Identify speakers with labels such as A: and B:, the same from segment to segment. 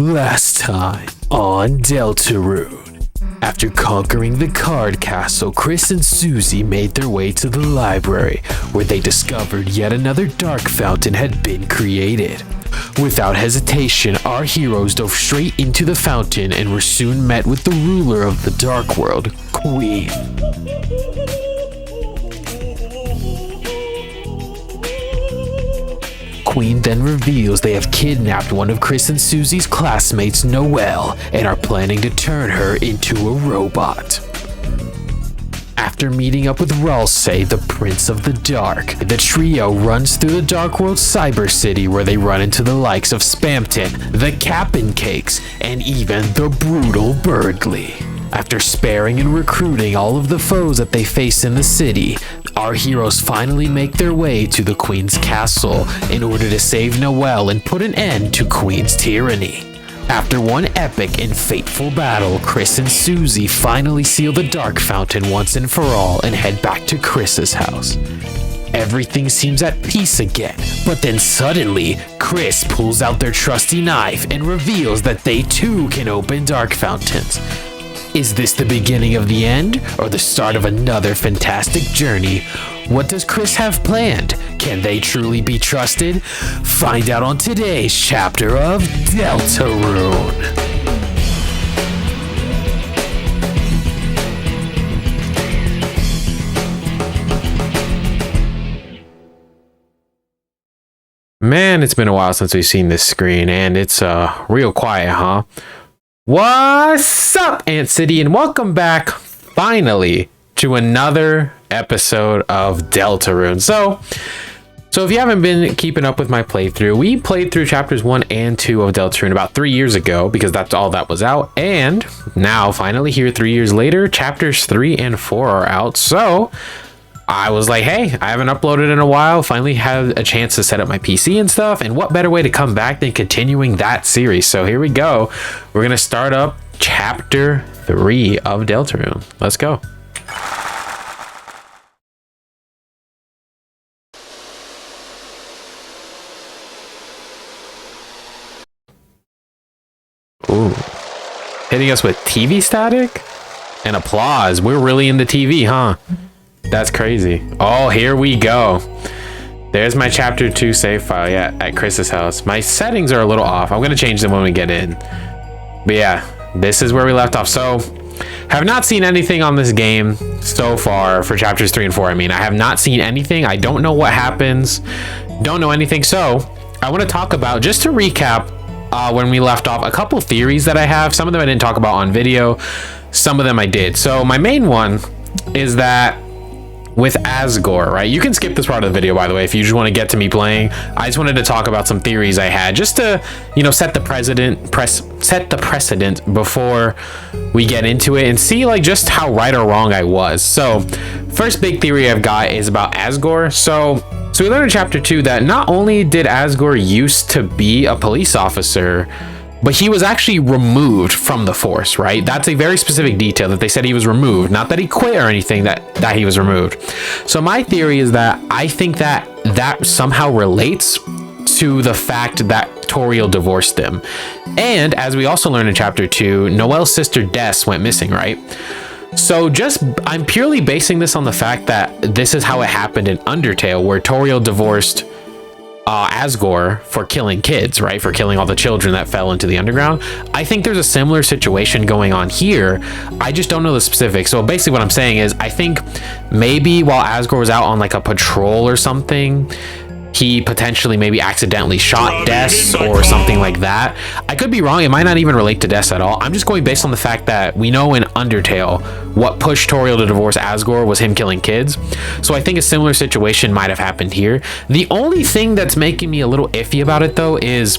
A: Last time on Deltarune. After conquering the card castle, Chris and Susie made their way to the library, where they discovered yet another dark fountain had been created. Without hesitation, our heroes dove straight into the fountain and were soon met with the ruler of the dark world, Queen. Queen then reveals they have kidnapped one of Chris and Susie's classmates, Noelle, and are planning to turn her into a robot. After meeting up with Ralsei, the Prince of the Dark, the trio runs through the Dark World Cyber City, where they run into the likes of Spamton, the Cap'n Cakes, and even the brutal Birdly. After sparing and recruiting all of the foes that they face in the city, our heroes finally make their way to the Queen's castle in order to save Noelle and put an end to Queen's tyranny. After one epic and fateful battle, Chris and Susie finally seal the Dark Fountain once and for all and head back to Chris's house. Everything seems at peace again, but then suddenly, Chris pulls out their trusty knife and reveals that they too can open Dark Fountains. Is this the beginning of the end, or the start of another fantastic journey? What does Chris have planned? Can they truly be trusted? Find out on today's chapter of Deltarune.
B: Man, it's been a while since we've seen this screen, and it's real quiet, huh? What's up, Ant City, and welcome back, finally, to another episode of Deltarune. So if you haven't been keeping up with my playthrough, we played through chapters 1 and 2 of Deltarune about 3 years ago, because that's all that was out, and now, finally here 3 years later, chapters 3 and 4 are out, so I was like, hey, I haven't uploaded in a while, finally had a chance to set up my PC and stuff, and what better way to come back than continuing that series. So here we go. We're gonna start up chapter 3 of Deltarune. Let's go. Ooh. Hitting us with TV static and applause. We're really into TV, huh? That's crazy. Oh, here we go. There's my chapter 2 save file, yeah, at Chris's house. My settings are a little off. I'm gonna change them when we get in. But yeah, this is where we left off. So, have not seen anything on this game so far for chapters 3 and 4. I mean, I have not seen anything. I don't know what happens. Don't know anything. So, I want to talk about, just to recap, when we left off, a couple theories that I have. Some of them I didn't talk about on video. Some of them I did. So, my main one is that with Asgore, right? You can skip this part of the video, by the way, if you just want to get to me playing. I just wanted to talk about some theories I had, just to, you know, set the precedent before we get into it and see like just how right or wrong I was. So, first big theory I've got is about Asgore. So we learned in chapter 2 that not only did Asgore used to be a police officer, but he was actually removed from the force, right? That's a very specific detail, that they said he was removed, not that he quit or anything, that he was removed. So my theory is that I think that somehow relates to the fact that Toriel divorced him. And as we also learned in chapter 2, Noelle's sister Des went missing, right? So I'm purely basing this on the fact that this is how it happened in Undertale, where Toriel divorced Asgore for killing kids, right? For killing all the children that fell into the underground. I think there's a similar situation going on here. I just don't know the specifics. So basically what I'm saying is, I think maybe while Asgore was out on like a patrol or something, he potentially maybe accidentally shot Des or something like that. I could be wrong. It might not even relate to Des at all. I'm just going based on the fact that we know in Undertale what pushed Toriel to divorce Asgore was him killing kids. So I think a similar situation might have happened here. The only thing that's making me a little iffy about it though is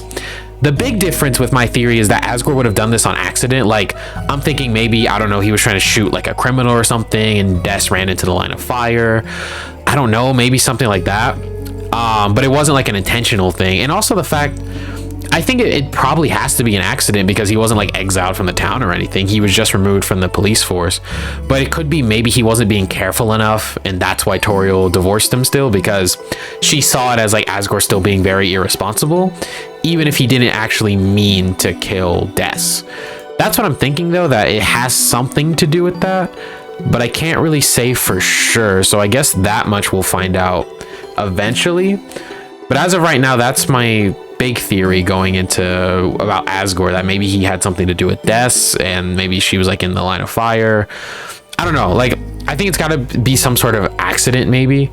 B: the big difference with my theory is that Asgore would have done this on accident. Like, I'm thinking maybe, I don't know, he was trying to shoot like a criminal or something and Des ran into the line of fire. I don't know, maybe something like that. But it wasn't like an intentional thing. And also the fact, I think it probably has to be an accident, because he wasn't like exiled from the town or anything. He was just removed from the police force. But it could be maybe he wasn't being careful enough, and that's why Toriel divorced him still, because she saw it as like Asgore still being very irresponsible.
A: even if he didn't actually mean to kill Des. That's what I'm thinking though, that it has something to do with that, but I can't really say for sure. So I guess that much we'll find out eventually. But as of right now, that's my big theory going into about Asgore, that maybe he had something to do with Des, and maybe she was like in the line of fire. I don't know, like I think it's got to be some sort of accident maybe,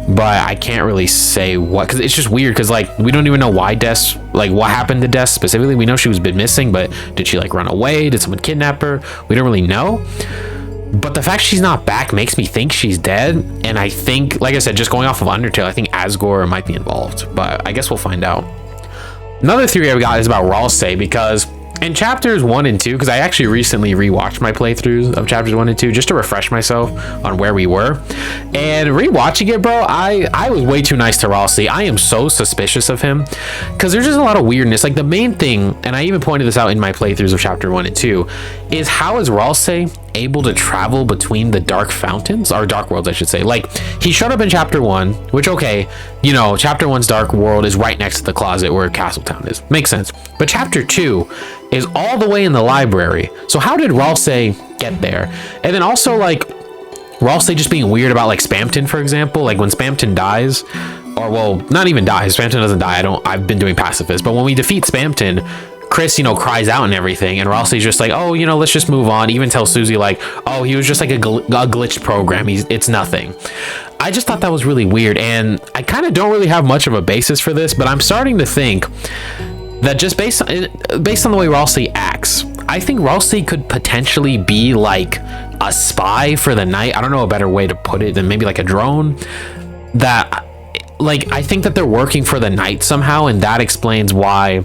A: but I can't really say what, because it's just weird, because like we don't even know why Des, like what happened to Des specifically. We know she was been missing, but did she like run away? Did someone kidnap her? We don't really know. But the fact she's not back makes me think she's dead, and I think, like I said, just going off of Undertale, I think Asgore might be involved, but I guess we'll find out. Another theory I've got is about Ralsei, because in chapters 1 and 2, because I actually recently rewatched my playthroughs of chapters 1 and 2 just to refresh myself on where we were, and rewatching it, bro, I was way too nice to Ralsei. I am so suspicious of him because there's just a lot of weirdness. Like the main thing, and I even pointed this out in my playthroughs of chapter 1 and 2, is how is Ralsei able to travel between the dark fountains, or dark worlds I should say. Like he showed up in chapter 1, which, okay, you know, chapter 1's dark world is right next to the closet where Castletown is, makes sense. But chapter 2 is all the way in the library, so how did Ralsei get there? And then also like Ralsei just being weird about like Spamton, for example, like when Spamton dies, or well, not even dies, Spamton doesn't die, I've been doing pacifist, but when we defeat Spamton, Chris, you know, cries out and everything, and Ralsei's just like, oh, you know, let's just move on. Even tells Susie like, oh, he was just like a glitched program, it's nothing. I just thought that was really weird, and I kind of don't really have much of a basis for this, but I'm starting to think that just based on the way Ralsei acts, I think Ralsei could potentially be like a spy for the night. I don't know a better way to put it than maybe like a drone. That, like, I think that they're working for the night somehow, and that explains why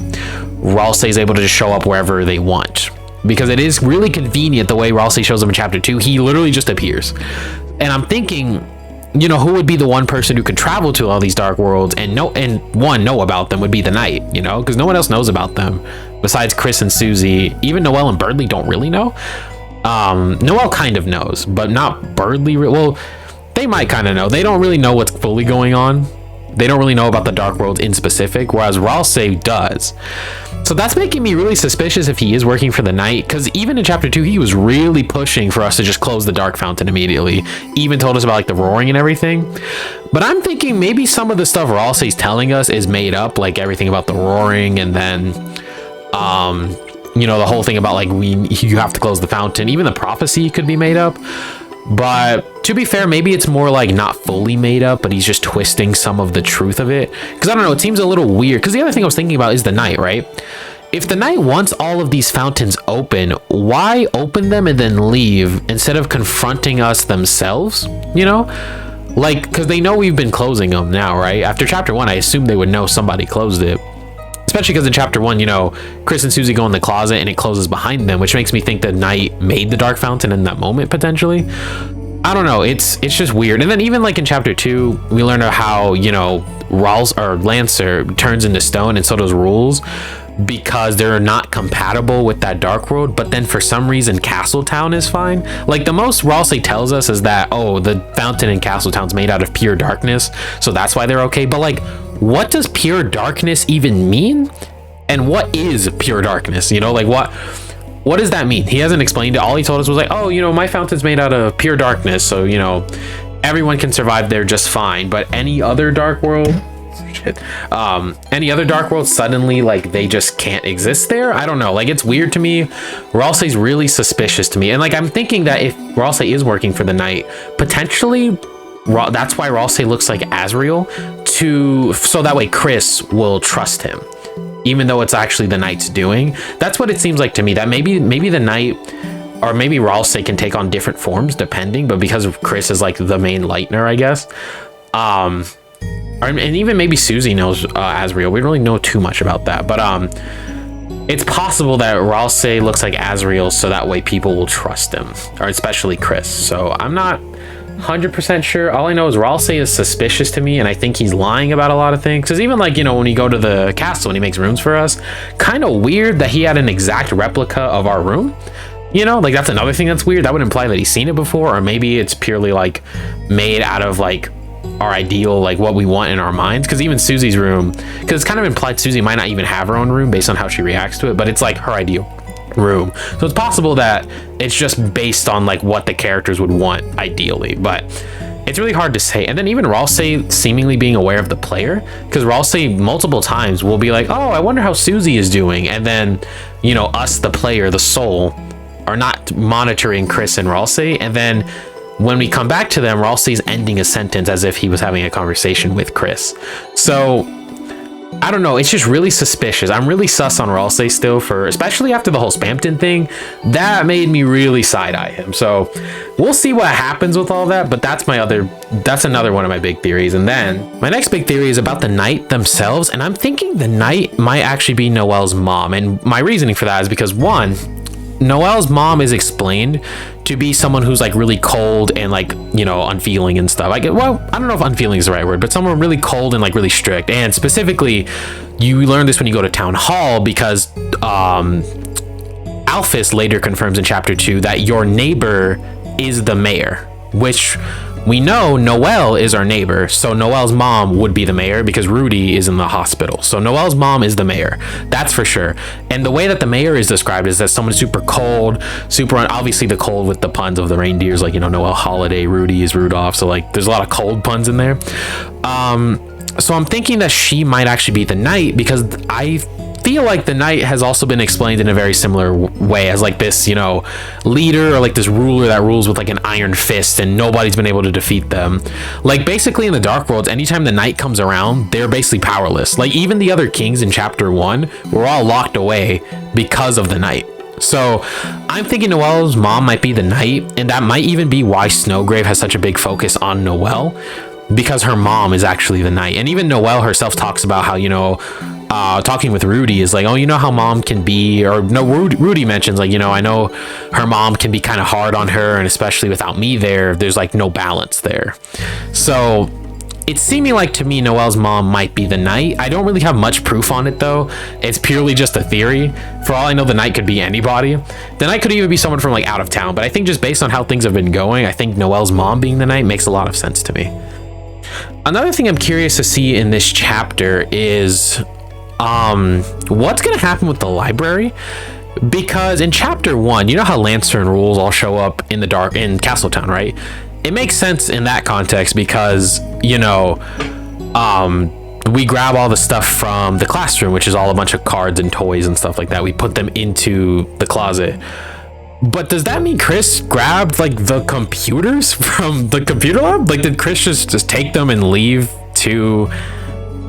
A: Ralsei is able to just show up wherever they want. Because it is really convenient the way Ralsei shows up in chapter 2. He literally just appears. And I'm thinking, you know, who would be the one person who could travel to all these dark worlds and know about them would be the Knight, you know, because no one else knows about them besides Chris and Susie. Even Noelle and Berdly don't really know. Noelle kind of knows, but not Berdly. Well, they might kind of know. They don't really know what's fully going on. They don't really know about the dark world in specific, whereas Ralsei does. So that's making me really suspicious if he is working for the Knight, because even in chapter 2 he was really pushing for us to just close the dark fountain immediately, even told us about like the roaring and everything. But I'm thinking maybe some of the stuff Ralsei's telling us is made up, like everything about the roaring, and then you know, the whole thing about like you have to close the fountain. Even the prophecy could be made up. But to be fair, maybe it's more like not fully made up, but he's just twisting some of the truth of it. Because I don't know, it seems a little weird. Because the other thing I was thinking about is the Knight, right? If the Knight wants all of these fountains open, why open them and then leave instead of confronting us themselves? You know? Like, because they know we've been closing them now, right? After chapter 1, I assume they would know somebody closed it. Especially because in chapter 1, you know, Chris and Susie go in the closet and it closes behind them, which makes me think the Knight made the dark fountain in that moment, potentially. I don't know, it's just weird. And then even like in chapter 2, we learn how, you know, Lancer turns into stone, and so does Rules, because they're not compatible with that dark world. But then for some reason Castletown is fine. Like the most Ralsei tells us is that, oh, the fountain in Castletown's made out of pure darkness, so that's why they're okay. But like, what does pure darkness even mean? And what is pure darkness? You know, like what does that mean? He hasn't explained it. All he told us was like, oh, you know, my fountain's made out of pure darkness, so, you know, everyone can survive there just fine. But any other dark world, any other dark world, suddenly like they just can't exist there. I don't know, like it's weird to me. Ralsei's really suspicious to me, and like I'm thinking that if Ralsei is working for the Knight, potentially that's why Ralsei looks like Asriel, so that way Chris will trust him, even though it's actually the Knight's doing. That's what it seems like to me, that maybe the Knight, or maybe Ralsei can take on different forms depending, but because of Chris is like the main Lightner, I guess. And even maybe Susie knows Asriel. We don't really know too much about that, but it's possible that Ralsei looks like Asriel, so that way people will trust him, or especially Chris. So I'm not 100% sure. All I know is Ralsei is suspicious to me, and I think he's lying about a lot of things. Because even like, you know, when you go to the castle and he makes rooms for us, kind of weird that he had an exact replica of our room. You know, like that's another thing that's weird. That would imply that he's seen it before, or maybe it's purely like made out of like
B: our ideal, like what we want in our minds. Because even Susie's room, because it's kind of implied Susie might not even have her own room based on how she reacts to it, but it's like her ideal room. So it's possible that it's just based on like what the characters would want ideally, but it's really hard to say. And then even Ralsei seemingly being aware of the player, because Ralsei multiple times will be like, oh, I wonder how Susie is doing, and then, you know, us, the player, the soul, are not monitoring Chris and Ralsei, and then when we come back to them, Ralsei's ending a sentence as if he was having a conversation with Chris. So I don't know, it's just really suspicious. I'm really sus on Ralsei still, for especially after the whole Spampton thing. That made me really side-eye him. So we'll see what happens with all that, but that's another one of my big theories. And then my next big theory is about the Knight themselves, and I'm thinking the Knight might actually be Noelle's mom. And my reasoning for that is because, one, Noelle's mom is explained to be someone who's like really cold and like, you know, unfeeling and stuff. Like, well, I don't know if unfeeling is the right word, but someone really cold and like really strict. And specifically, you learn this when you go to town hall, because Alphys later confirms in chapter 2 that your neighbor is the mayor, which we know Noelle is our neighbor, so Noelle's mom would be the mayor because Rudy is in the hospital. So Noelle's mom is the mayor, that's for sure. And the way that the mayor is described is that someone super cold, obviously the cold with the puns of the reindeers, like, you know, Noelle Holiday, Rudy is Rudolph, so like there's a lot of cold puns in there. So I'm thinking that she might actually be the Knight, because I feel like the Knight has also been explained in a very similar way as like this, you know, leader, or like this ruler that rules with like an iron fist and nobody's been able to defeat them. Like basically in the Dark Worlds, anytime the Knight comes around, they're basically powerless. Like even the other kings in chapter 1 were all locked away because of the Knight. So I'm thinking Noelle's mom might be the Knight, and that might even be why Snowgrave has such a big focus on Noelle, because her mom is actually the Knight. And even Noelle herself talks about how, you know, talking with Rudy is like, oh, you know how mom can be, or no, Rudy mentions like, you know, I know her mom can be kind of hard on her, and especially without me there's like no balance there. So it's seeming like to me Noelle's mom might be the Knight. I don't really have much proof on it though. It's purely just a theory. For all I know, the Knight could be anybody. The Knight could even be someone from like out of town, but I think just based on how things have been going, I think Noelle's mom being the Knight makes a lot of sense to me. Another thing I'm curious to see in this chapter is what's gonna happen with the library, because in chapter 1, you know how Lancer and Rules all show up in Castletown, right? It makes sense in that context because, you know, we grab all the stuff from the classroom, which is all a bunch of cards and toys and stuff like that. We put them into the closet. But does that mean Chris grabbed like the computers from the computer lab? Like, did Chris just take them and leave to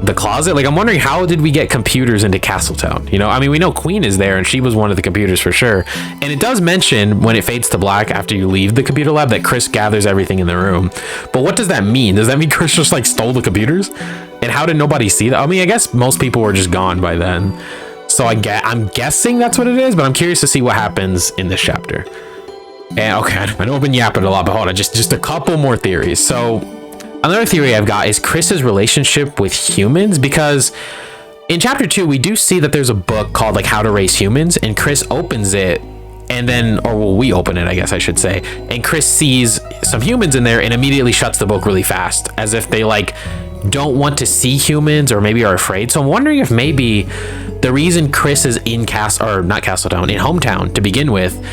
B: the closet? Like, I'm wondering, how did we get computers into Castletown? You know, I mean, we know Queen is there and she was one of the computers for sure. And it does mention when it fades to black after you leave the computer lab that Chris gathers everything in the room. But what does that mean? Does that mean Chris just like stole the computers? And how did nobody see that? I mean, I guess most people were just gone by then. So I'm guessing that's what it is, but I'm curious to see what happens in this chapter. And okay, I know I've been yapping a lot, but hold on, just a couple more theories. So another theory I've got is Chris's relationship with humans, because in chapter 2, we do see that there's a book called like How to Raise Humans, and Chris opens it, and then, or well, we open it, I guess I should say, and Chris sees some humans in there and immediately shuts the book really fast, as if they like don't want to see humans or maybe are afraid. So I'm wondering if maybe the reason Chris is in Castletown, in Hometown to begin with,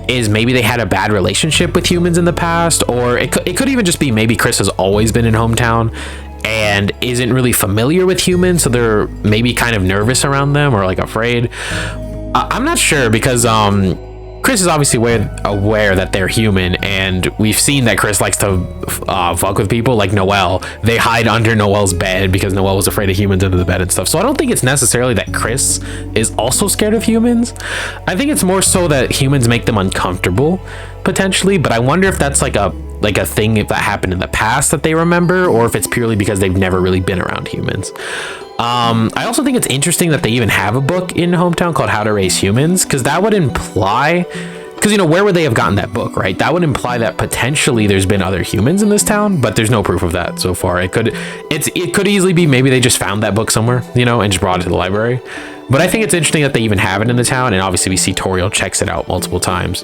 B: is maybe they had a bad relationship with humans in the past, or it could even just be maybe Chris has always been in Hometown and isn't really familiar with humans, so they're maybe kind of nervous around them or like afraid. I'm not sure, because Chris is obviously aware that they're human, and we've seen that Chris likes to fuck with people like Noelle. They hide under Noelle's bed because Noelle was afraid of humans under the bed and stuff. So I don't think it's necessarily that Chris is also scared of humans. I think it's more so that humans make them uncomfortable, potentially. But I wonder if that's like a thing that happened in the past that they remember, or if it's purely because they've never really been around humans. I also think it's interesting that they even have a book in Hometown called How to Raise Humans, because that would imply because, you know, where would they have gotten that book, right? That would imply that potentially there's been other humans in this town, but there's no proof of that so far. It could easily be maybe they just found that book somewhere, you know, and just brought it to the library. But I think it's interesting that they even have it in the town, and obviously we see Toriel checks it out multiple times.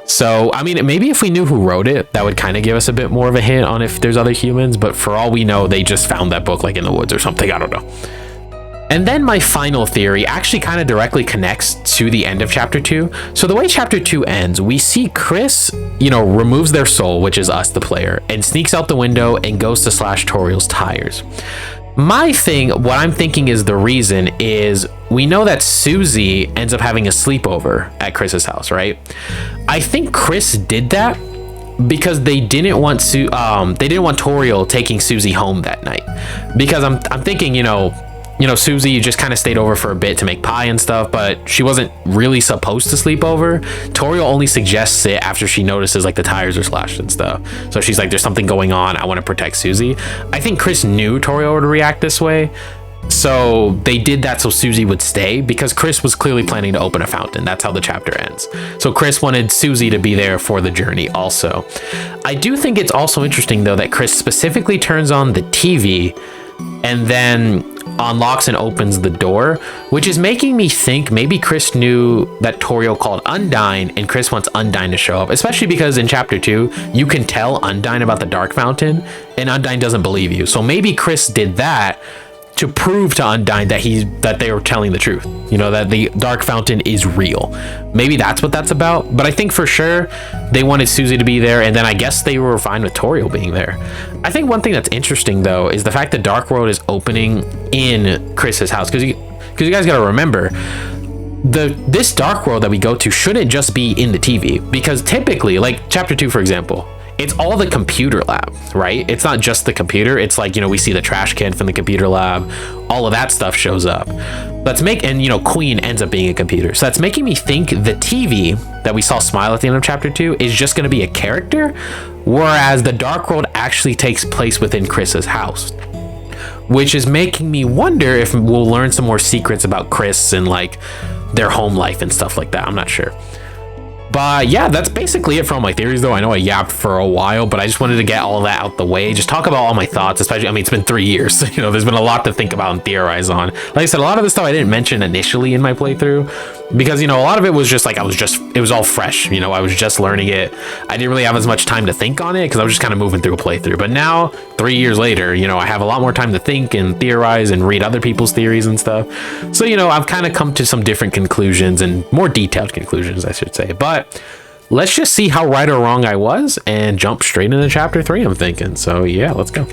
B: So, I mean, maybe if we knew who wrote it, that would kind of give us a bit more of a hint on if there's other humans, but for all we know, they just found that book like in the woods or something, I don't know. And then my final theory actually kind of directly connects to the end of chapter 2. So the way chapter 2 ends, we see Chris, you know, removes their soul, which is us, the player, and sneaks out the window and goes to slash Toriel's tires. What I'm thinking is the reason is we know that Susie ends up having a sleepover at Chris's house, right? I think Chris did that because they didn't want Toriel taking Susie home that night. Because I'm thinking, you know, Susie just kind of stayed over for a bit to make pie and stuff, but she wasn't really supposed to sleep over. Toriel only suggests it after she notices like the tires are slashed and stuff. So she's like, there's something going on. I want to protect Susie. I think Chris knew Toriel would react this way. So they did that so Susie would stay, because Chris was clearly planning to open a fountain. That's how the chapter ends. So Chris wanted Susie to be there for the journey also. I do think it's also interesting though that Chris specifically turns on the TV and then unlocks and opens the door, which is making me think maybe Chris knew that Toriel called Undyne and Chris wants Undyne to show up, especially because in chapter 2 you can tell Undyne about the Dark Fountain and Undyne doesn't believe you. So maybe Chris did that to prove to Undyne that they were telling the truth, you know, that the Dark Fountain is real. Maybe that's what that's about. But I think for sure they wanted Susie to be there, and then I guess they were fine with Toriel being there. I think one thing that's interesting though is the fact that Dark World is opening in Chris's house, because you guys got to remember, this Dark World that we go to shouldn't just be in the TV, because typically, like chapter 2 for example, it's all the computer lab, right? It's not just the computer. It's like, you know, we see the trash can from the computer lab, all of that stuff shows up. And you know, Queen ends up being a computer. So that's making me think the TV that we saw smile at the end of chapter 2 is just going to be a character, whereas the Dark World actually takes place within Chris's house, which is making me wonder if we'll learn some more secrets about Chris and like their home life and stuff like that. I'm not sure. But yeah, that's basically it for all my theories though. I know I yapped for a while, but I just wanted to get all that out the way, just talk about all my thoughts, especially, I mean, it's been 3 years, you know, there's been a lot to think about and theorize on. Like I said, a lot of this stuff I didn't mention initially in my playthrough, because, you know, a lot of it was just like, it was all fresh, you know, I was just learning it. I didn't really have as much time to think on it because I was just kind of moving through a playthrough. But now, 3 years later, you know, I have a lot more time to think and theorize and read other people's theories and stuff. So, you know, I've kind of come to some different conclusions, and more detailed conclusions, I should say. But let's just see how right or wrong I was and jump straight into chapter 3, I'm thinking. So yeah, let's go.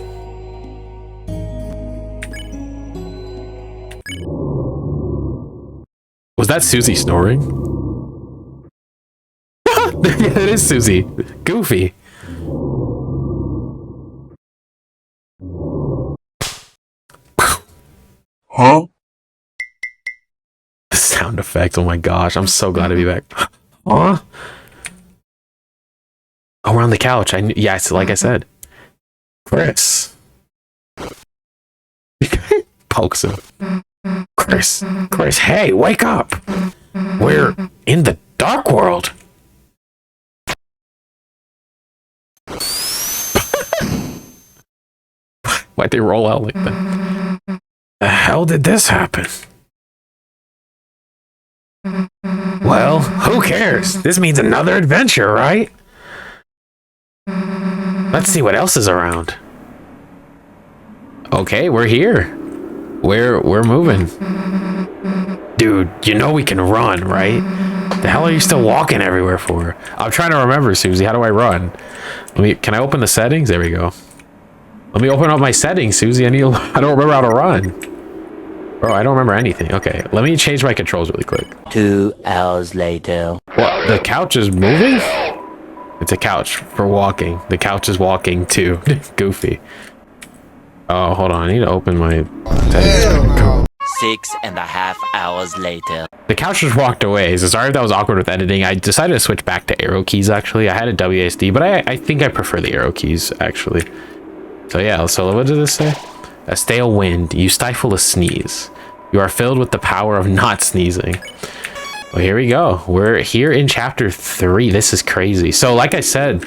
B: Was that Susie snoring? Yeah, it is Susie. Goofy.
C: Huh?
B: The sound effects, oh my gosh, I'm so glad to be back. Huh? Oh, we're on the couch. Yes, like I said. Chris. Pokes him. Chris, hey, wake up. We're in the Dark World. Why'd they roll out like that? The hell did this happen? Well, who cares? This means another adventure, right? Let's see what else is around. Okay, we're here. We're moving. Dude, you know we can run, right? The hell are you still walking everywhere for? I'm trying to remember, Susie. How do I run? Can I open the settings? There we go. Let me open up my settings, Susie. I don't remember how to run. Bro, I don't remember anything. Okay, let me change my controls really quick.
D: 2 hours later.
B: What? The couch is moving? It's a couch for walking. The couch is walking too. Goofy. Oh, hold on. I need to open my settings.
D: 6.5 hours later.
B: The couch just walked away. So sorry if that was awkward with editing. I decided to switch back to arrow keys actually. I had a WASD, but I think I prefer the arrow keys actually. So yeah, so what did this say? A stale wind. You stifle a sneeze. You are filled with the power of not sneezing. Well, here we go. We're here in chapter 3. This is crazy. So like I said,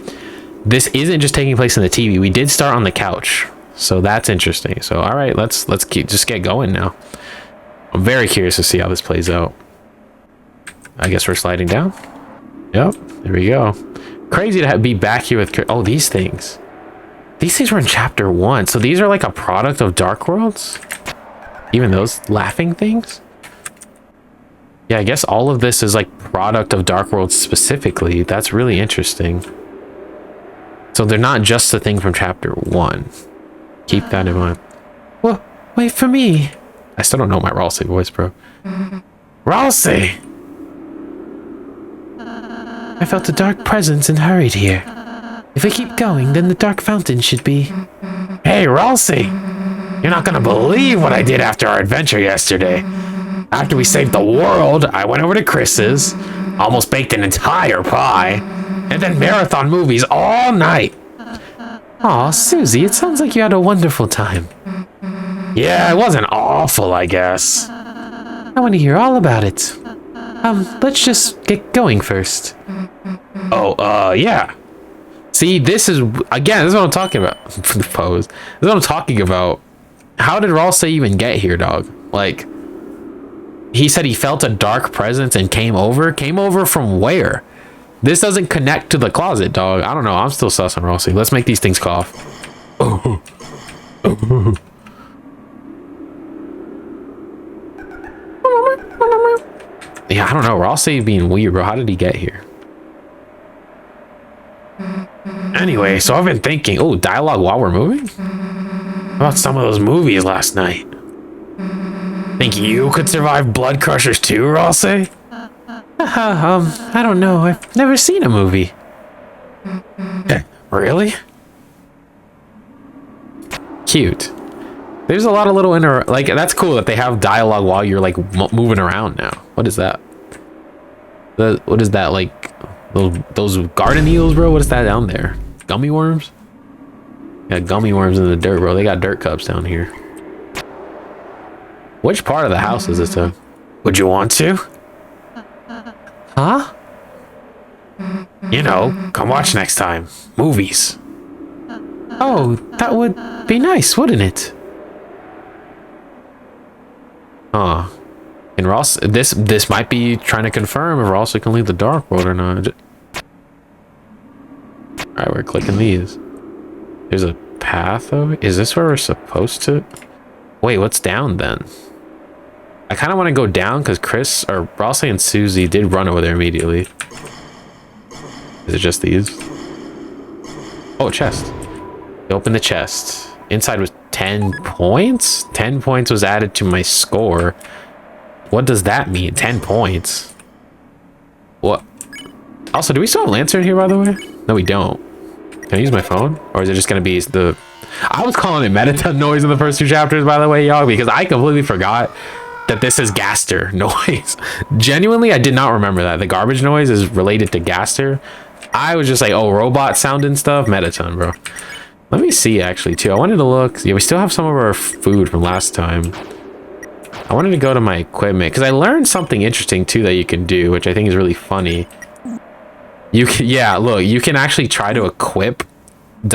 B: this isn't just taking place in the TV. We did start on the couch. So that's interesting. So all right, let's just get going now. I'm very curious to see how this plays out. I guess we're sliding down. Yep, there we go. Crazy to be back here with... Oh, these things. These things were in chapter 1. So these are like a product of Dark Worlds? Even those laughing things? Yeah, I guess all of this is like product of Dark Worlds specifically. That's really interesting. So they're not just the thing from chapter 1. Keep that in mind. Well, wait for me. I still don't know my Ralsei voice, bro. Ralsei! I felt a dark presence and hurried here. If we keep going, then the dark fountain should be... Hey, Ralsei! You're not gonna believe what I did after our adventure yesterday. After we saved the world, I went over to Chris's, almost baked an entire pie, and then marathon movies all night. Aw, Susie, it sounds like you had a wonderful time. Yeah, it wasn't awful, I guess. I want to hear all about it. Let's just get going first. Oh, yeah. See, this is, again, this is what I'm talking about. The pose. This is what I'm talking about. How did Ralsei even get here, dog? Like, he said he felt a dark presence and came over. Came over from where? This doesn't connect to the closet, dog. I don't know. I'm still sus on Ralsei. Let's make these things cough. Yeah, I don't know. Ralsei being weird, bro. How did he get here? Anyway, so I've been thinking, oh, dialogue while we're moving? About some of those movies last night. Think you could survive Blood Crushers too, Ralsei? I don't know. I've never seen a movie. Really? Cute. There's a lot of little like, that's cool that they have dialogue while you're like moving around now. What is that? What is that, like those garden eels, bro? What is that down there? Gummy worms? Got gummy worms in the dirt, bro. They got dirt cups down here. Which part of the house is this to? Would you want to? Huh? You know, come watch next time. Movies. Oh, that would be nice, wouldn't it? Huh. And Ross, this might be trying to confirm if Ross can leave the Dark World or not. Alright, we're clicking these. There's a path though. Is this where we're supposed to? Wait, what's down then? I kind of want to go down because Chris or Ralsei and Susie did run over there immediately. Is it just these? Oh, chest. Open the chest. Inside was 10 points? 10 points was added to my score. What does that mean? 10 points? What? Also, do we still have Lancer in here, by the way? No, we don't. Can I use my phone? Or is it just going to be the... I was calling it Mettaton noise in the first 2 chapters, by the way, y'all, because I completely forgot that this is Gaster noise. Genuinely, I did not remember that. The garbage noise is related to Gaster. I was just like, oh, robot sound and stuff. Mettaton, bro. Let me see, actually, too. I wanted to look. Yeah, we still have some of our food from last time. I wanted to go to my equipment because I learned something interesting, too, that you can do, which I think is really funny. You can, yeah, look, you can actually try to equip you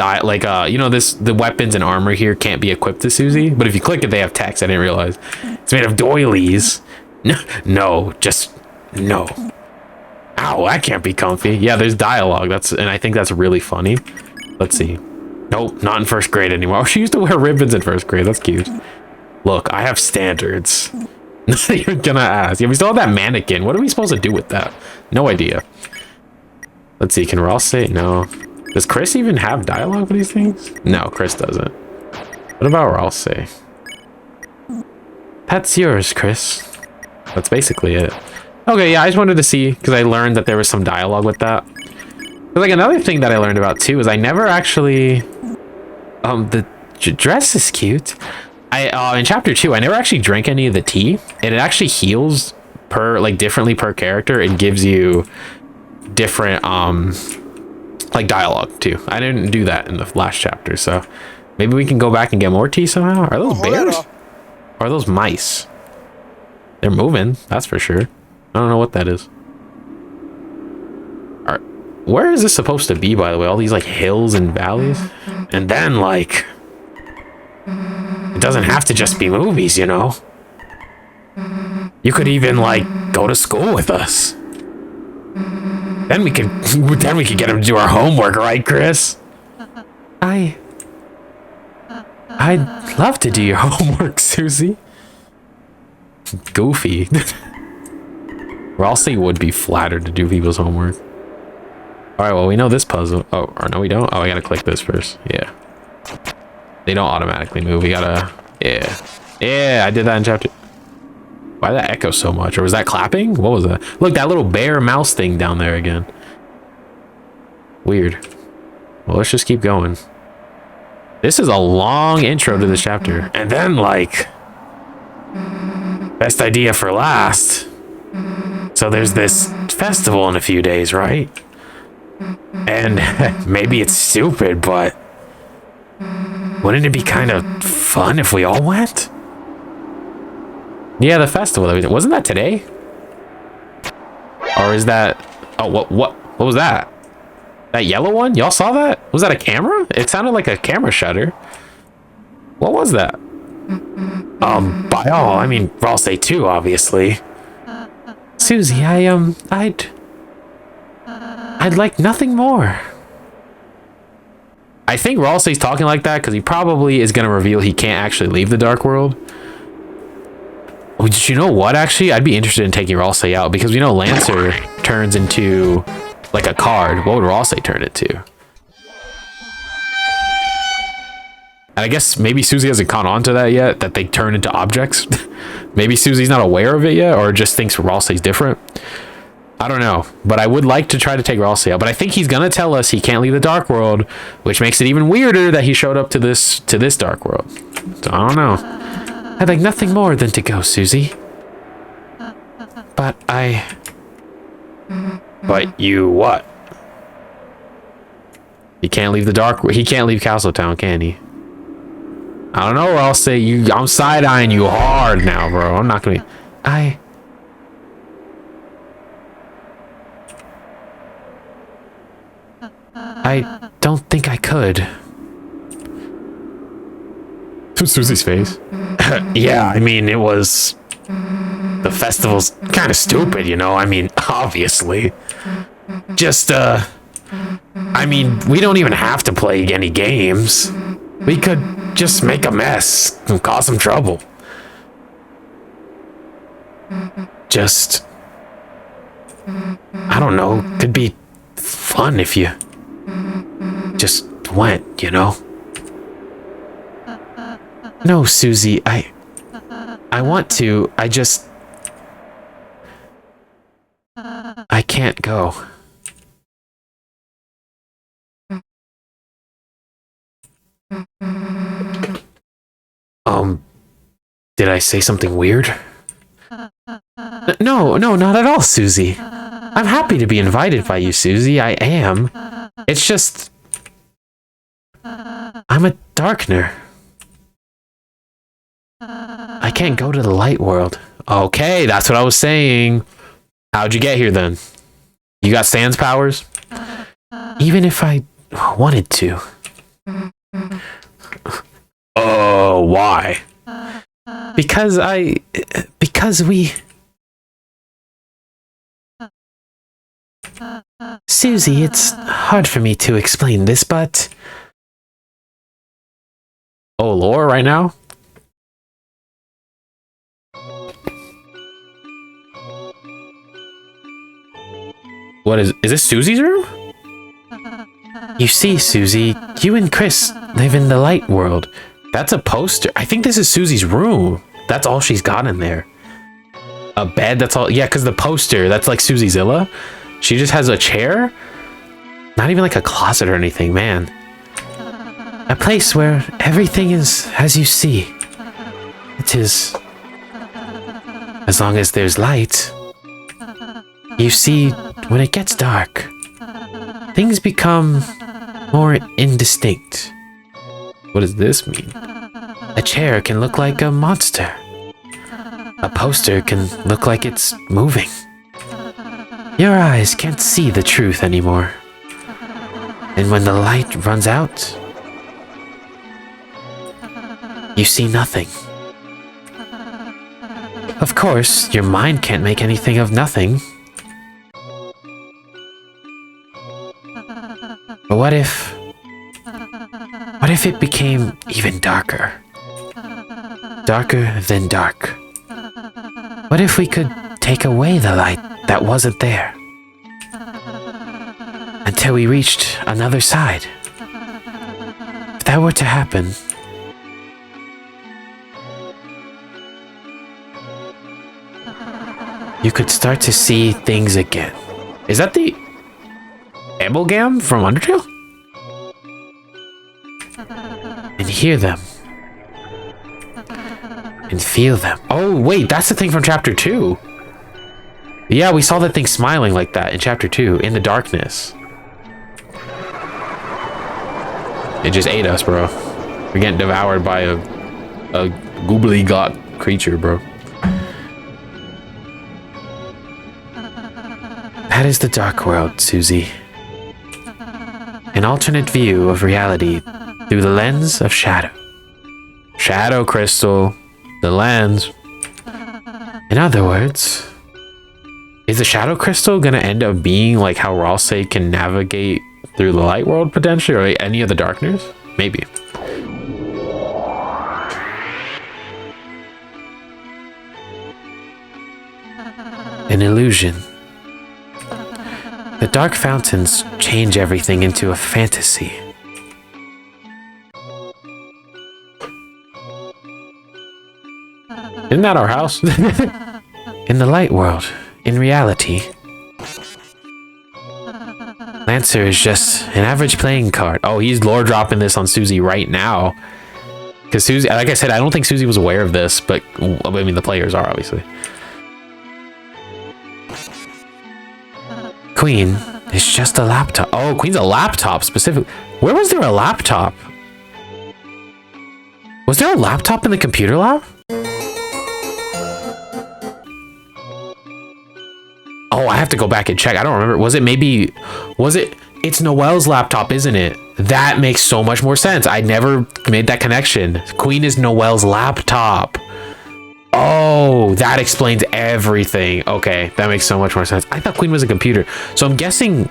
B: know, the weapons and armor here can't be equipped to Susie, but if you click it, they have text. I didn't realize it's made of doilies. No, just no. Ow, that can't be comfy. Yeah, there's dialogue. And I think that's really funny. Let's see. Nope, not in first grade anymore. Oh, she used to wear ribbons in first grade. That's cute. Look, I have standards. You're gonna ask. Yeah, we still have that mannequin. What are we supposed to do with that? No idea. Let's see. Can Ross say no? Does Chris even have dialogue for these things? No, Chris doesn't. What about Ralsei? That's yours, Chris. That's basically it. Okay, yeah, I just wanted to see because I learned that there was some dialogue with that. But like another thing that I learned about too is I never actually the dress is cute. I in chapter 2 I never actually drank any of the tea, and it actually heals differently per character. It gives you different like dialogue too. I didn't do that in the last chapter, so maybe we can go back and get more tea somehow. Are those bears? Or are those mice? They're moving, that's for sure. I don't know what that is. All right. Where is this supposed to be, by the way? All these like hills and valleys? And then like, it doesn't have to just be movies, you know? You could even like go to school with us. Then we could get him to do our homework, right, Chris? I'd love to do your homework, Susie. Goofy. Ralsei would be flattered to do people's homework. Alright, well, we know this puzzle. Oh, or no, we don't? Oh, I gotta click this first. Yeah. They don't automatically move. We gotta... Yeah. Yeah, I did that in chapter... Why did that echo so much? Or was that clapping? What was that? Look, that little bear mouse thing down there again. Weird. Well, let's just keep going. This is a long intro to this chapter. And then, like... Best idea for last. So there's this festival in a few days, right? And maybe it's stupid, but... Wouldn't it be kind of fun if we all went? Yeah, the festival. Wasn't that today? Or is that... Oh, what was that? That yellow one? Y'all saw that? Was that a camera? It sounded like a camera shutter. What was that? By all, I mean, Ralsei too, obviously. Susie, I'd like nothing more. I think Ralsei's talking like that because he probably is going to reveal he can't actually leave the Dark World. You know what, actually? I'd be interested in taking Ralsei out because we know Lancer turns into like a card. What would Ralsei turn it to? And I guess maybe Susie hasn't caught on to that yet, that they turn into objects. Maybe Susie's not aware of it yet, or just thinks Ralsei's different. I don't know, but I would like to try to take Ralsei out. But I think he's gonna tell us he can't leave the Dark World, which makes it even weirder that he showed up to this Dark World. So I don't know. I'd like nothing more than to go, Susie. But you what? He can't leave the Dark World. He can't leave Castletown, can he? I don't know, I'll say you. I'm side-eyeing you hard now, bro. I'm not gonna. I don't think I could. Susie's face. Yeah, I mean, it was. The festival's kind of stupid, you know. I mean, obviously. Just I mean, we don't even have to play any games. We could just make a mess and cause some trouble. Just, I don't know, could be fun if you just went, you know? No, Susie, I want to, I can't go. Did I say something weird? No, not at all, Susie. I'm happy to be invited by you, Susie. I am. It's just... I'm a Darkner. I can't go to the light world. Okay, that's what I was saying. How'd you get here then? You got Sans powers? Even if I wanted to. Oh, why? Because we... Susie, it's hard for me to explain this, but... Oh, lore right now? What is this Susie's room? You see, Susie, you and Chris live in the light world. That's a poster. I think this is Susie's room. That's all she's got in there. A bed, that's all. Yeah, because the poster, that's like Susie Zilla. She just has a chair. Not even like a closet or anything, man. A place where everything is as you see. It is. As long as there's light. You see, when it gets dark, things become more indistinct. What does this mean? A chair can look like a monster. A poster can look like it's moving.
A: Your eyes can't see the truth anymore. And when the light runs out, you see nothing. Of course, your mind can't make anything of nothing. But what if it became even darker? Darker than dark. What if we could take away the light that wasn't there? Until we reached another side. If that were to happen, you could start to see things again.
B: Is that the Ebelgam from Undertale?
A: And hear them. And feel them.
B: Oh, wait, that's the thing from chapter 2. Yeah, we saw that thing smiling like that in chapter 2 in the darkness. It just ate us, bro. We're getting devoured by a goobly got creature, bro.
A: That is the dark world, Susie. An alternate view of reality through the lens of shadow.
B: Shadow crystal. The lens.
A: In other words,
B: Is the shadow crystal gonna end up being like how Ralsei can navigate through the light world potentially, or any of the darkness? Maybe.
A: an illusion. The dark fountains change everything into a fantasy.
B: Isn't that our house?
A: In the light world, in reality, Lancer is just an average playing card.
B: Oh, he's lore dropping this on Susie right now. Because Susie, like I said, I don't think Susie was aware of this, but I mean, the players are obviously.
A: Queen is just a laptop.
B: Oh, Queen's a laptop specifically. Where was there a laptop? Was there a laptop in the computer lab? Oh, I have to go back and check. I don't remember. Was it? It's Noelle's laptop, isn't it? That makes so much more sense. I never made that connection. Queen is Noelle's laptop. Oh, that explains everything. Okay, that makes so much more sense. I thought Queen was a computer. So I'm guessing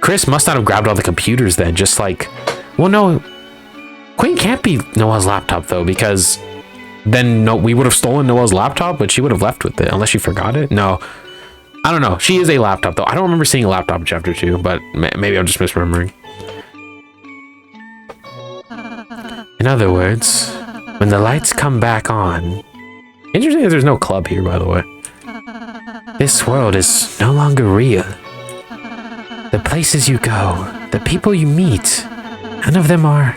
B: Chris must not have grabbed all the computers then. Just like, well, no. Queen can't be Noelle's laptop though, because then we would have stolen Noelle's laptop, but she would have left with it unless she forgot it. No. I don't know. She is a laptop, though. I don't remember seeing a laptop in chapter 2, but maybe I'm just misremembering.
A: In other words, when the lights come back on...
B: Interesting that there's no club here, by the way.
A: This world is no longer real. The places you go, the people you meet, none of them are...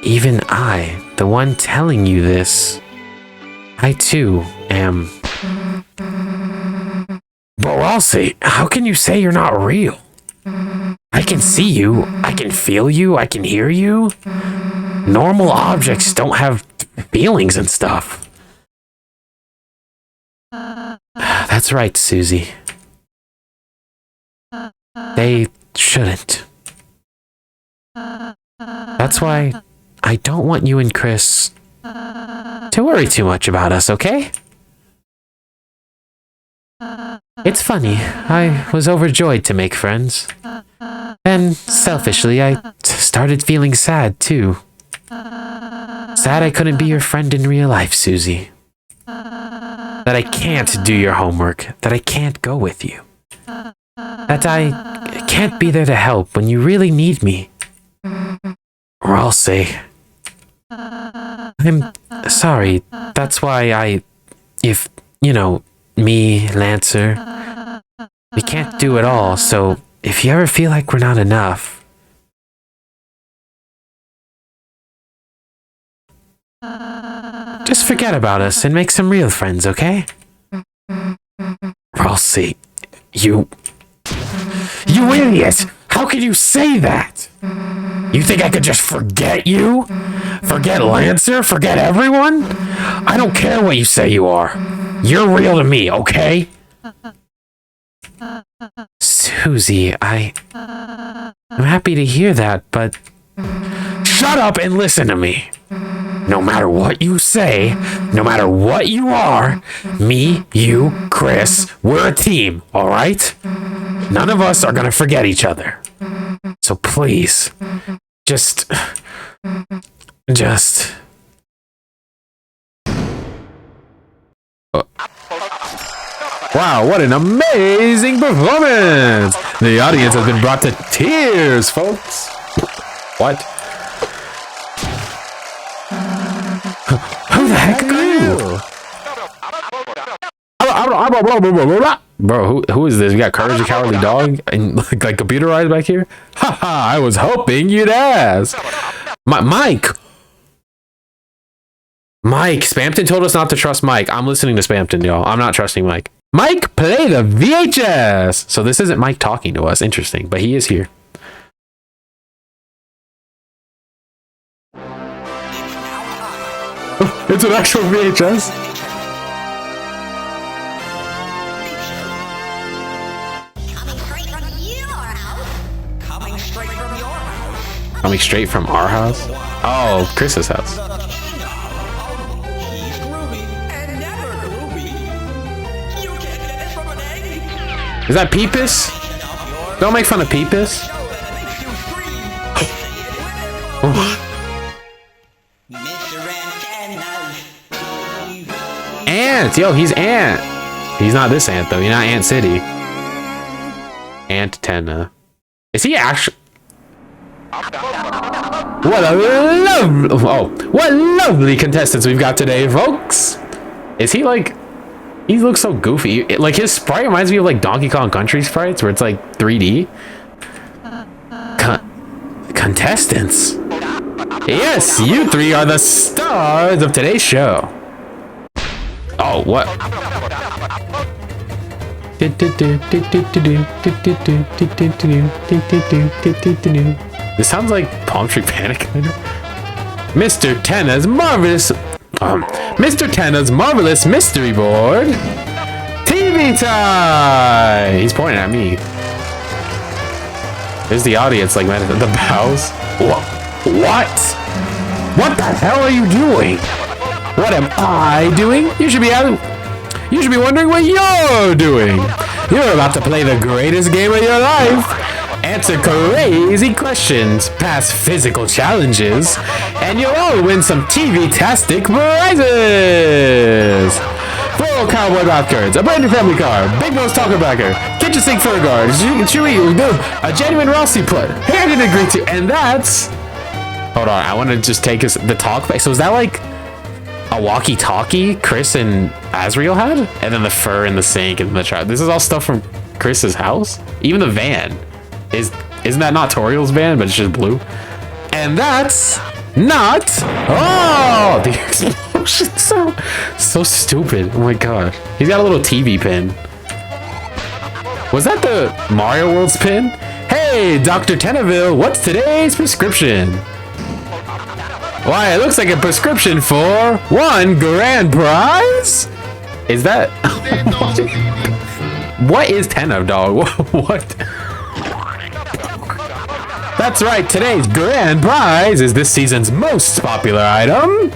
A: Even I, the one telling you this, I too am...
B: But Ralsei, how can you say you're not real? I can see you, I can feel you, I can hear you. Normal objects don't have feelings and stuff.
A: That's right, Susie. They shouldn't. That's why I don't want you and Chris to worry too much about us, okay? It's funny, I was overjoyed to make friends. And selfishly, I started feeling sad too. Sad I couldn't be your friend in real life, Susie. That I can't do your homework, that I can't go with you. That I can't be there to help when you really need me. Or I'll say, I'm sorry, that's why if, you know, me, Lancer, we can't do it all, so if you ever feel like we're not enough, just forget about us and make some real friends, okay? Ralsei, you idiot! How could you say that? You think I could just forget you? Forget Lancer? Forget everyone? I don't care what you say you are. You're real to me, okay?
B: Susie, I'm happy to hear that, but shut up and listen to me. No matter what you say, no matter what you are, me, you, Chris, we're a team, all right? None of us are gonna forget each other. So please, just... Wow, what an amazing performance! The audience has been brought to tears, folks. What? Who the heck are you? Bro, who is this? We got Courage the Cowardly Dog and like computerized back here? Haha, I was hoping you'd ask. Mike! Mike, Spampton told us not to trust Mike. I'm listening to Spampton, y'all. I'm not trusting Mike. Mike, play the VHS! So this isn't Mike talking to us. Interesting, but he is here. It's an actual VHS. Coming straight from our house? Oh, Chris's house. Is that Peepus? Don't make fun of Peepus. Ant! Yo, he's Ant. He's not this Ant, though. He's not Ant City. Antenna. Is he actually... What lovely contestants we've got today, folks. Is he like... He looks so goofy. Like, his sprite reminds me of, like, Donkey Kong Country sprites, where it's, like, 3D. Contestants. Yes, you three are the stars of today's show. Oh, what? This sounds like Palm Tree Panic. Mr. Tenna's marvelous... Mr. Tenna's marvelous mystery board. TV time! He's pointing at me. There's the audience, like, man, the bows. What? What the hell are you doing? What am I doing? You should be wondering what you're doing. You're about to play the greatest game of your life. Answer crazy questions, pass physical challenges, and you'll all win some TV-tastic prizes! Full cowboy bath cards, a brand new family car, big nose talker backer, kitchen sink fur guard, chewy, a genuine Rossi put, hair didn't agree to, and that's... Hold on, I want to just take the talk back. So is that like a walkie-talkie Chris and Azriel had? And then the fur in the sink and the trap. This is all stuff from Chris's house? Even the van. Isn't that not Toriel's van, but it's just blue? And that's not... Oh! The explosion so stupid. Oh my god. He's got a little TV pin. Was that the Mario World's pin? Hey, Dr. Tenneville, what's today's prescription? Why, it looks like a prescription for one grand prize? Is that... What is Tenev, dog? What? That's right, today's grand prize is this season's most popular item.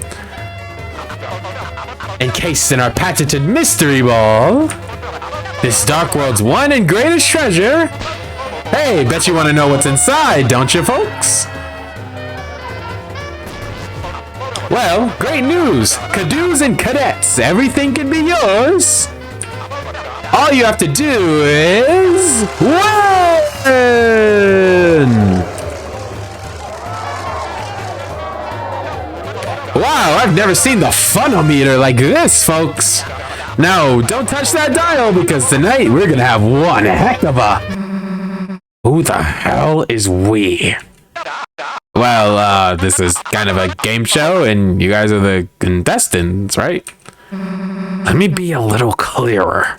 B: Encased in our patented mystery ball. This Dark World's one and greatest treasure. Hey, bet you want to know what's inside, don't you, folks? Well, great news. Cadoos and cadets, everything can be yours. All you have to do is win! Wow, I've never seen the funometer like this, folks. No, don't touch that dial because tonight we're gonna have one heck of a... Who the hell is we? Well, this is kind of a game show and you guys are the contestants, right? Let me be a little clearer.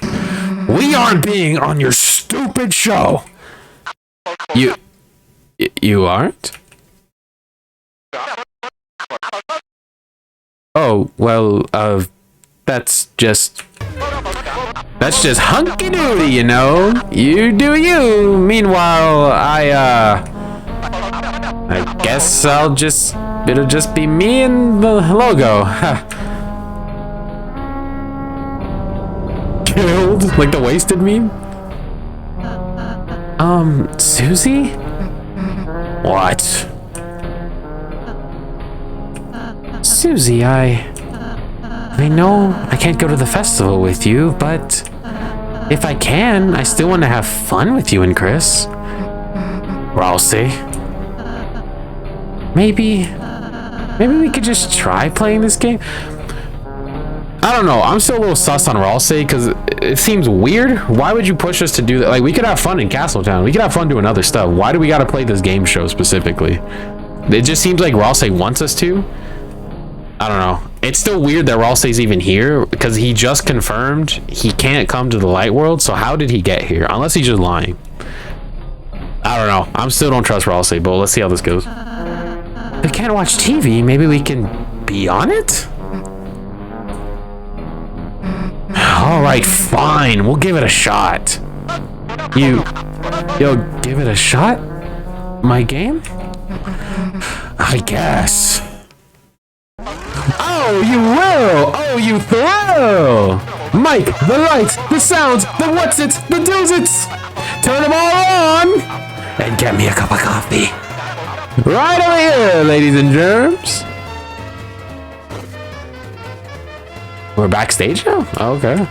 B: We aren't being on your stupid show. You aren't? Oh, well, that's just... That's just hunky-doody, you know? You do you. Meanwhile, I guess it'll just be me and the logo. Killed? Like the wasted meme? Susie? What? Susie, I know I can't go to the festival with you, but if I can, I still want to have fun with you and Chris. Ralsei. Maybe we could just try playing this game? I don't know. I'm still a little sus on Ralsei because it seems weird. Why would you push us to do that? Like, we could have fun in Castletown. We could have fun doing other stuff. Why do we got to play this game show specifically? It just seems like Ralsei wants us to. I don't know. It's still weird that Ralsei's even here because he just confirmed he can't come to the light world. So how did he get here? Unless he's just lying. I don't know. I still don't trust Ralsei, but let's see how this goes. We can't watch TV. Maybe we can be on it? All right, fine. We'll give it a shot. You'll give it a shot? My game? I guess. Oh, you will! Oh, you thrill! Mike, the lights, the sounds, the what's-its, the do's-its! Turn them all on! And get me a cup of coffee. Right over here, ladies and germs. We're backstage now? Oh, okay.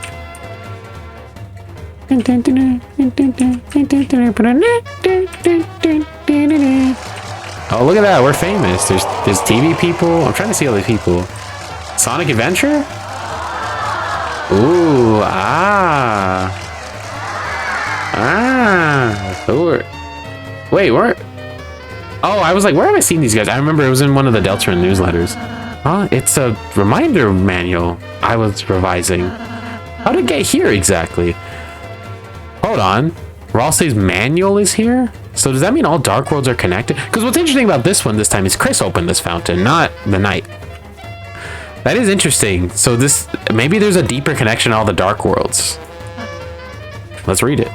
B: Oh, look at that. We're famous. There's TV people. I'm trying to see other people. Sonic Adventure? Ooh, Ooh. Wait, where? Oh, I was like, where have I seen these guys? I remember it was in one of the Deltarune newsletters. Huh? It's a reminder manual I was revising. How did it get here exactly? Hold on. Ralsei's manual is here? So does that mean all Dark Worlds are connected? Because what's interesting about this one this time is Chris opened this fountain, not the knight. That is interesting. So this, maybe there's a deeper connection to all the Dark Worlds. Let's read it.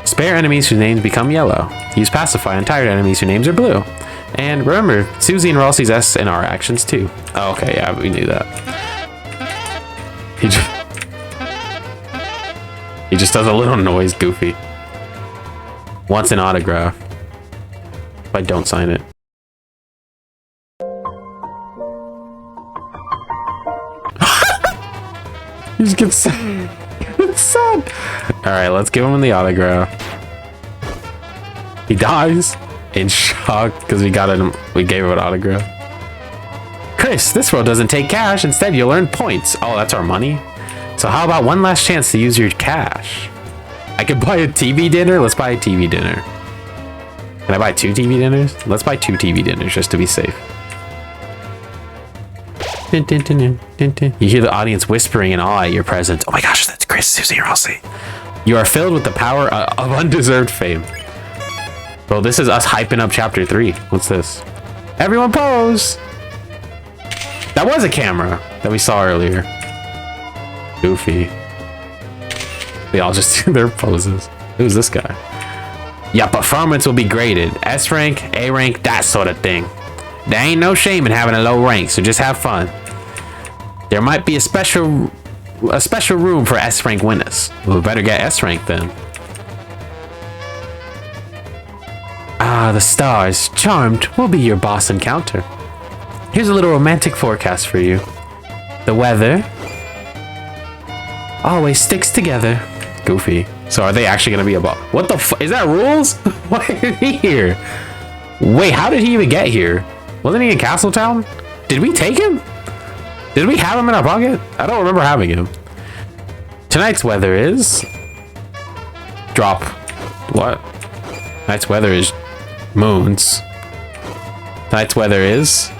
B: Spare enemies whose names become yellow. Use pacify on tired enemies whose names are blue. And remember, Susie and Ralsei's S and R actions too. Oh, okay, yeah, we knew that. He just does a little noise, Goofy. Wants an autograph. If I don't sign it. He just gets sad. It's sad. Alright, let's give him the autograph. He dies in shock because we gave him an autograph. Chris, this world doesn't take cash. Instead, you'll earn points. Oh, that's our money? So how about one last chance to use your cash? I could buy a TV dinner. Let's buy a TV dinner. Can I buy 2 TV dinners? Let's buy 2 TV dinners just to be safe. You hear the audience whispering in awe at your presence. Oh my gosh, that's Chris, Susie, and Ralsei. You are filled with the power of undeserved fame. Well, this is us hyping up chapter 3. What's this? Everyone pose! That was a camera that we saw earlier. Goofy. They all just do their poses. Who's this guy? Your performance will be graded. S rank, A rank, that sort of thing. There ain't no shame in having a low rank, so just have fun. There might be a special room for S rank winners. We better get S rank then. Ah, the stars. Charmed will be your boss encounter. Here's a little romantic forecast for you. The weather always sticks together. Goofy. So are they actually gonna be a boss? What the fuck? Is that rules? Why is he here? Wait, how did he even get here? Wasn't he in Castletown? Did we take him? Did we have him in our pocket? I don't remember having him. Tonight's weather is... Drop. What? Tonight's weather is... Moons. Tonight's weather is...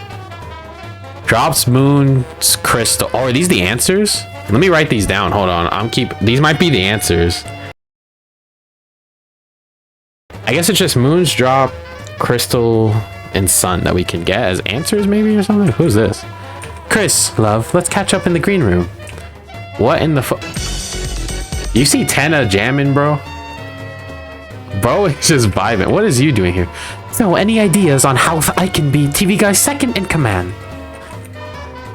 B: Drops, moons, crystal. Oh, are these the answers? Let me write these down. Hold on. These might be the answers. I guess it's just moons, drop, crystal, and sun that we can get as answers maybe or something. Who's this? Chris, love, let's catch up in the green room. What in the You see Tana jamming, bro? Bro is just vibing. What is you doing here?
A: So, any ideas on how I can be TV guy's second in command?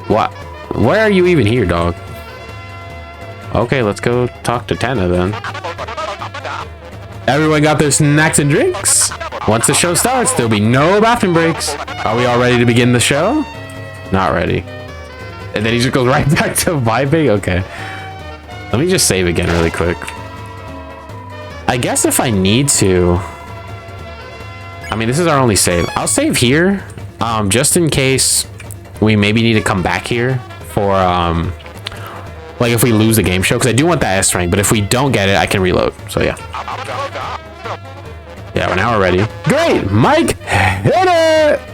B: What? Where are you even here, dog? Okay, let's go talk to Tana then. Everyone got their snacks and drinks? Once the show starts, there'll be no bathroom breaks. Are we all ready to begin the show? Not ready. And then he just goes right back to vibing? Okay. Let me just save again really quick. I guess if I need to... I mean, this is our only save. I'll save here, just in case we maybe need to come back here for, like if we lose the game show, because I do want that S rank, but if we don't get it, I can reload. So yeah. Yeah, now we're ready. Great, Mike, hit it!